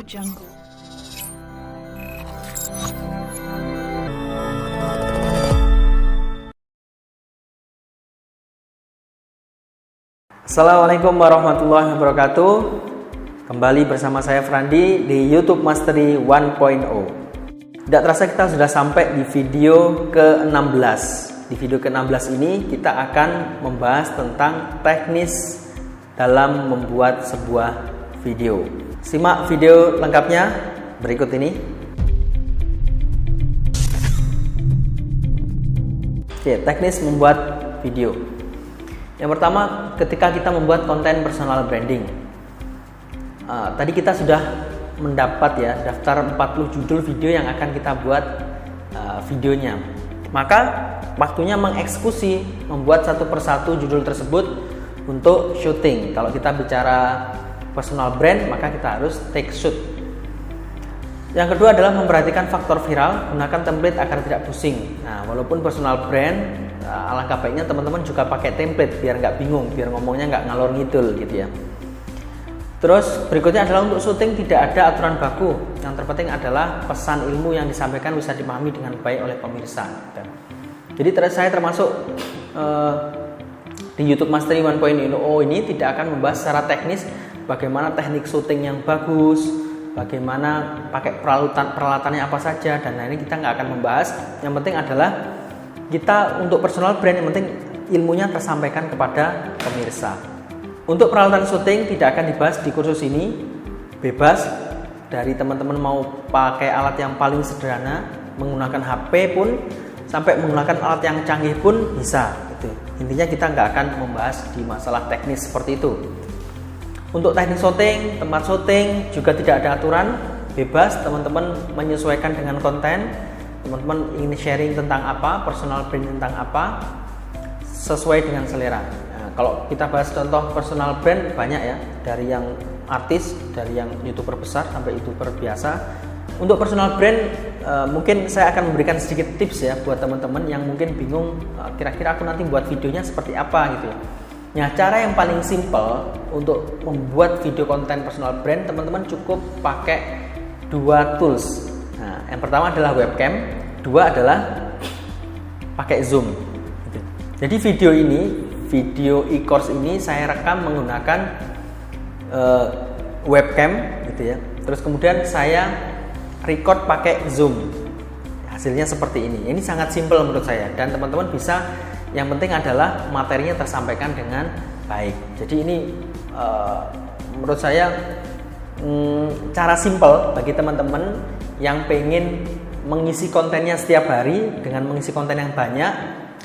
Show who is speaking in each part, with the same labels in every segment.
Speaker 1: Jungle.
Speaker 2: Assalamualaikum warahmatullahi wabarakatuh. Kembali bersama saya Frandi di YouTube Mastery 1.0. Tidak terasa kita sudah sampai di video ke-16. Di video ke-16 ini kita akan membahas tentang teknis dalam membuat sebuah video. Simak video lengkapnya berikut ini. Oke, teknis membuat video. Yang pertama, ketika kita membuat konten personal branding, tadi kita sudah mendapat ya daftar 40 judul video yang akan kita buat videonya. Maka waktunya mengeksekusi, membuat satu persatu judul tersebut untuk syuting. Kalau kita bicara personal brand, maka kita harus take shoot. Yang kedua adalah memperhatikan faktor viral, gunakan template agar tidak pusing. Nah, walaupun personal brand, alangkah baiknya teman-teman juga pakai template biar nggak bingung, biar ngomongnya nggak ngalor ngidul gitu ya. Terus berikutnya adalah untuk syuting tidak ada aturan baku. Yang terpenting adalah pesan ilmu yang disampaikan bisa dipahami dengan baik oleh pemirsa. Jadi saya termasuk di YouTube Mastery 1.0 ini tidak akan membahas secara teknis bagaimana teknik syuting yang bagus, bagaimana pakai peralatannya apa saja, dan lain-lain kita nggak akan membahas. Yang penting adalah kita untuk personal brand, yang penting ilmunya tersampaikan kepada pemirsa. Untuk peralatan syuting tidak akan dibahas di kursus ini, bebas dari teman-teman mau pakai alat yang paling sederhana, menggunakan HP pun, sampai menggunakan alat yang canggih pun bisa. Gitu. Intinya kita nggak akan membahas di masalah teknis seperti itu. Untuk teknik syuting, tempat syuting juga tidak ada aturan, bebas teman-teman menyesuaikan dengan konten. Teman-teman ingin sharing tentang apa, personal brand tentang apa, sesuai dengan selera. Nah, kalau kita bahas contoh personal brand banyak ya, dari yang artis, dari yang YouTuber besar sampai YouTuber biasa. Untuk personal brand mungkin saya akan memberikan sedikit tips ya buat teman-teman yang mungkin bingung kira-kira aku nanti buat videonya seperti apa gitu ya. Nah, cara yang paling simple untuk membuat video konten personal brand, teman-teman cukup pakai dua tools. Nah, yang pertama adalah webcam, dua adalah pakai zoom. Gitu. Jadi video e-course ini saya rekam menggunakan webcam, gitu ya. Terus kemudian saya record pakai zoom. Hasilnya seperti ini. Ini sangat simple menurut saya, dan teman-teman bisa. Yang penting adalah materinya tersampaikan dengan baik. Jadi ini menurut saya cara simple bagi teman-teman yang pengen mengisi kontennya setiap hari dengan mengisi konten yang banyak.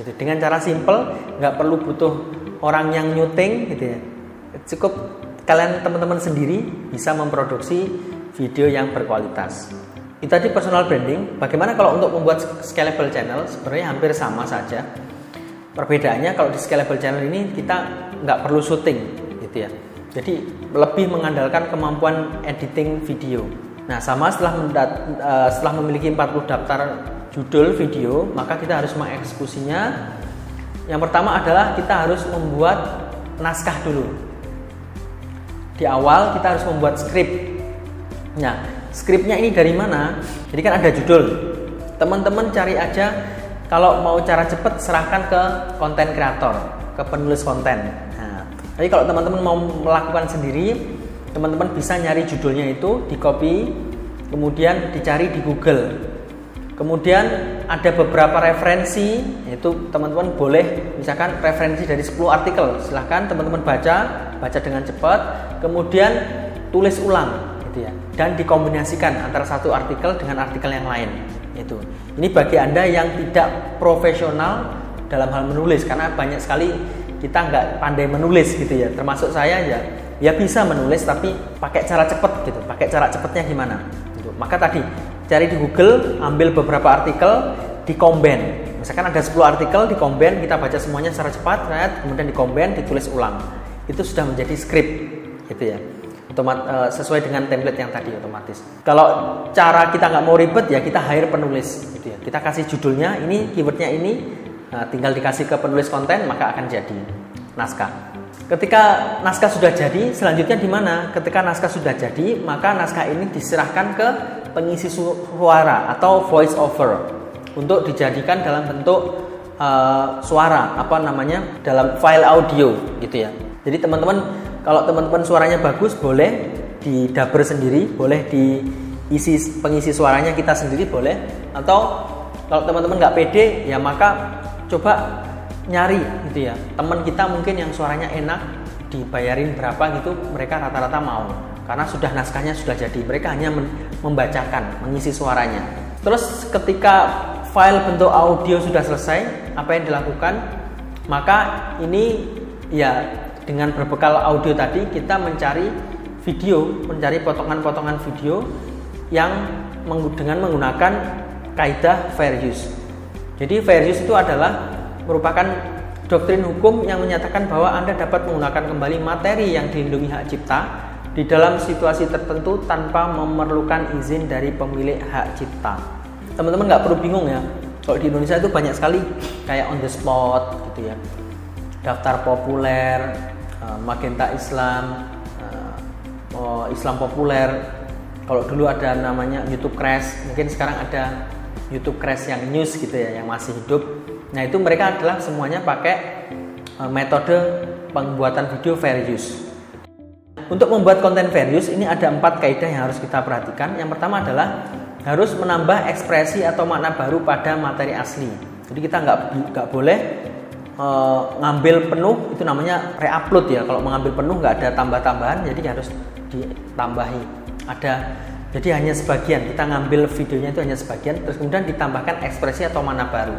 Speaker 2: Gitu. Dengan cara simple, nggak perlu butuh orang yang nyuting, gitu ya. Cukup kalian teman-teman sendiri bisa memproduksi video yang berkualitas. Itu tadi personal branding. Bagaimana kalau untuk membuat scalable channel? Sebenarnya hampir sama saja. Perbedaannya kalau di scalable channel ini kita nggak perlu syuting, gitu ya. Jadi lebih mengandalkan kemampuan editing video. Nah, sama setelah memiliki 40 daftar judul video, maka kita harus mengeksekusinya. Yang pertama adalah kita harus membuat naskah dulu. Di awal kita harus membuat skrip. Nah, skripnya ini dari mana? Jadi kan ada judul. Teman-teman cari aja. Kalau mau cara cepat, serahkan ke konten kreator, ke penulis konten. Nah, jadi kalau teman-teman mau melakukan sendiri, teman-teman bisa nyari judulnya itu, di copy, kemudian dicari di Google. Kemudian ada beberapa referensi, yaitu teman-teman boleh misalkan referensi dari 10 artikel, silahkan teman-teman baca dengan cepat, kemudian tulis ulang, gitu ya, dan dikombinasikan antara satu artikel dengan artikel yang lain. Itu. Ini bagi Anda yang tidak profesional dalam hal menulis, karena banyak sekali kita nggak pandai menulis gitu ya. Termasuk saya ya bisa menulis tapi pakai cara cepat gitu. Pakai cara cepatnya gimana? Gitu. Maka tadi cari di Google, ambil beberapa artikel, dikomben. Misalkan ada 10 artikel, dikomben, kita baca semuanya secara cepat, kemudian dikomben, ditulis ulang. Itu sudah menjadi skrip, gitu ya. Sesuai dengan template yang tadi otomatis. Kalau cara kita nggak mau ribet ya kita hire penulis, gitu ya. Kita kasih judulnya ini, keywordnya ini, tinggal dikasih ke penulis konten maka akan jadi naskah. Ketika naskah sudah jadi, selanjutnya di mana? Ketika naskah sudah jadi, maka naskah ini diserahkan ke pengisi suara atau voice over untuk dijadikan dalam bentuk suara, dalam file audio gitu ya. Jadi teman-teman, kalau teman-teman suaranya bagus, boleh didubber sendiri, boleh diisi pengisi suaranya kita sendiri boleh. Atau kalau teman-teman nggak pede, ya maka coba nyari gitu ya, teman kita mungkin yang suaranya enak, dibayarin berapa gitu, mereka rata-rata mau karena sudah naskahnya sudah jadi, mereka hanya membacakan, mengisi suaranya. Terus ketika file bentuk audio sudah selesai, apa yang dilakukan? Maka ini ya dengan berbekal audio tadi kita mencari potongan-potongan video yang dengan menggunakan kaidah fair use. Jadi fair use itu adalah merupakan doktrin hukum yang menyatakan bahwa Anda dapat menggunakan kembali materi yang dilindungi hak cipta di dalam situasi tertentu tanpa memerlukan izin dari pemilik hak cipta. Teman-teman nggak perlu bingung ya, kalau di Indonesia itu banyak sekali kayak on the spot gitu ya, daftar populer, Magenta Islam, Islam populer. Kalau dulu ada namanya YouTube Crash, mungkin sekarang ada YouTube Crash yang news gitu ya, yang masih hidup. Nah itu mereka adalah semuanya pakai metode pembuatan video fair use. Untuk membuat konten fair use ini ada 4 kaidah yang harus kita perhatikan. Yang pertama adalah harus menambah ekspresi atau makna baru pada materi asli. Jadi kita nggak boleh ngambil penuh, itu namanya re-upload ya. Kalau mengambil penuh nggak ada tambah-tambahan, jadi harus ditambahi. Jadi hanya sebagian, kita ngambil videonya itu hanya sebagian, terus kemudian ditambahkan ekspresi atau makna baru.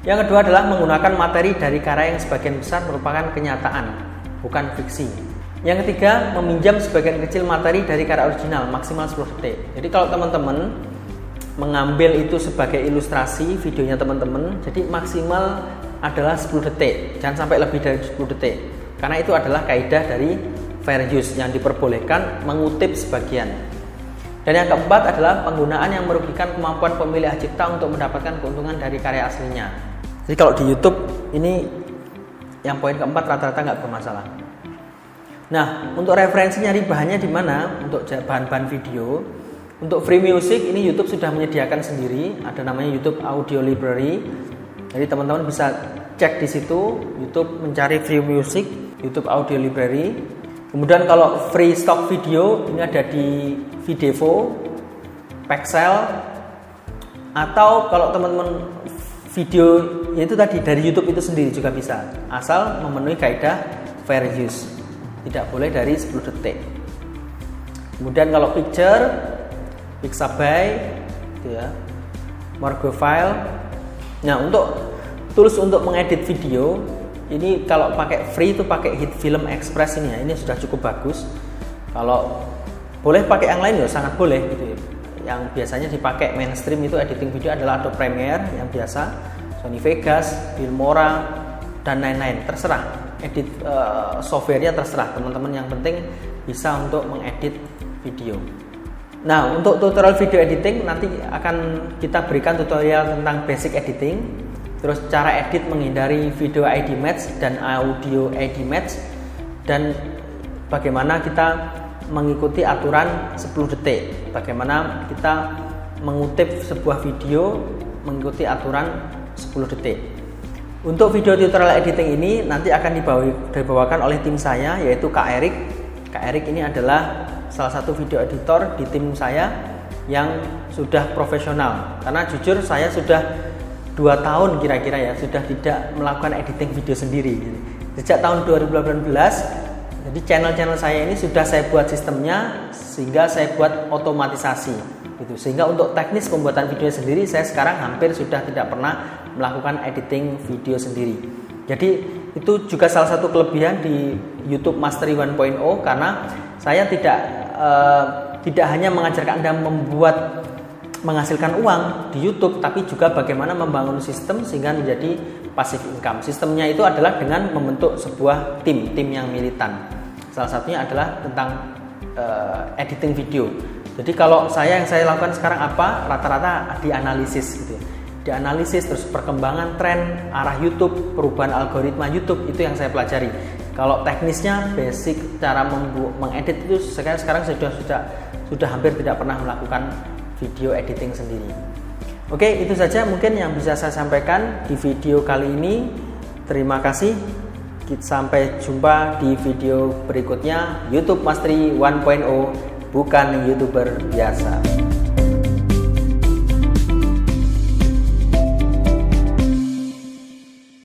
Speaker 2: Yang kedua adalah menggunakan materi dari karya yang sebagian besar merupakan kenyataan, bukan fiksi. Yang ketiga, meminjam sebagian kecil materi dari karya original, maksimal 10 detik. Jadi kalau teman-teman mengambil itu sebagai ilustrasi videonya teman-teman, jadi maksimal adalah 10 detik, jangan sampai lebih dari 10 detik. Karena itu adalah kaidah dari fair use yang diperbolehkan mengutip sebagian. Dan yang keempat adalah penggunaan yang merugikan kemampuan pemilik hak cipta untuk mendapatkan keuntungan dari karya aslinya. Jadi kalau di YouTube ini yang poin keempat rata-rata nggak bermasalah. Nah, untuk referensi nyari bahannya di mana? Untuk bahan-bahan video, untuk free music ini YouTube sudah menyediakan sendiri, ada namanya YouTube Audio Library. Jadi teman-teman bisa cek di situ, YouTube mencari free music, YouTube Audio Library. Kemudian kalau free stock video ini ada di Videvo, Pexel, atau kalau teman-teman video itu tadi dari YouTube itu sendiri juga bisa, asal memenuhi kaidah fair use, tidak boleh dari 10 detik. Kemudian kalau picture, Pixabay, gitu ya, Morgofile. Nah untuk tools untuk mengedit video ini kalau pakai free itu pakai Hit Film Express ini ya, ini sudah cukup bagus. Kalau boleh pakai yang lain ya sangat boleh gitu ya. Yang biasanya dipakai mainstream itu editing video adalah Adobe Premiere yang biasa, Sony Vegas, Filmora, dan lain-lain. Terserah edit softwarenya, terserah teman-teman, yang penting bisa untuk mengedit video. Nah untuk tutorial video editing nanti akan kita berikan tutorial tentang basic editing, terus cara edit menghindari video ID match dan audio ID match, dan bagaimana kita mengikuti aturan 10 detik, bagaimana kita mengutip sebuah video mengikuti aturan 10 detik. Untuk video tutorial editing ini nanti akan dibawakan oleh tim saya, yaitu Kak Erik. Kak Erik ini adalah salah satu video editor di tim saya yang sudah profesional, karena jujur saya sudah 2 tahun kira-kira ya sudah tidak melakukan editing video sendiri. Sejak tahun 2018, jadi channel-channel saya ini sudah saya buat sistemnya, sehingga saya buat otomatisasi gitu. Sehingga untuk teknis pembuatan video sendiri saya sekarang hampir sudah tidak pernah melakukan editing video sendiri. Jadi itu juga salah satu kelebihan di YouTube Mastery 1.0, karena saya tidak hanya mengajarkan Anda menghasilkan uang di YouTube, tapi juga bagaimana membangun sistem sehingga menjadi passive income. Sistemnya itu adalah dengan membentuk sebuah tim yang militan. Salah satunya adalah tentang editing video. Jadi kalau yang saya lakukan sekarang apa? Rata-rata dianalisis gitu. Dianalisis terus perkembangan tren arah YouTube, perubahan algoritma YouTube, itu yang saya pelajari. Kalau teknisnya basic cara mengedit itu sekarang sudah hampir tidak pernah melakukan video editing sendiri. Oke, itu saja mungkin yang bisa saya sampaikan di video kali ini. Terima kasih. Sampai jumpa di video berikutnya. YouTube Mastery 1.0, bukan YouTuber biasa.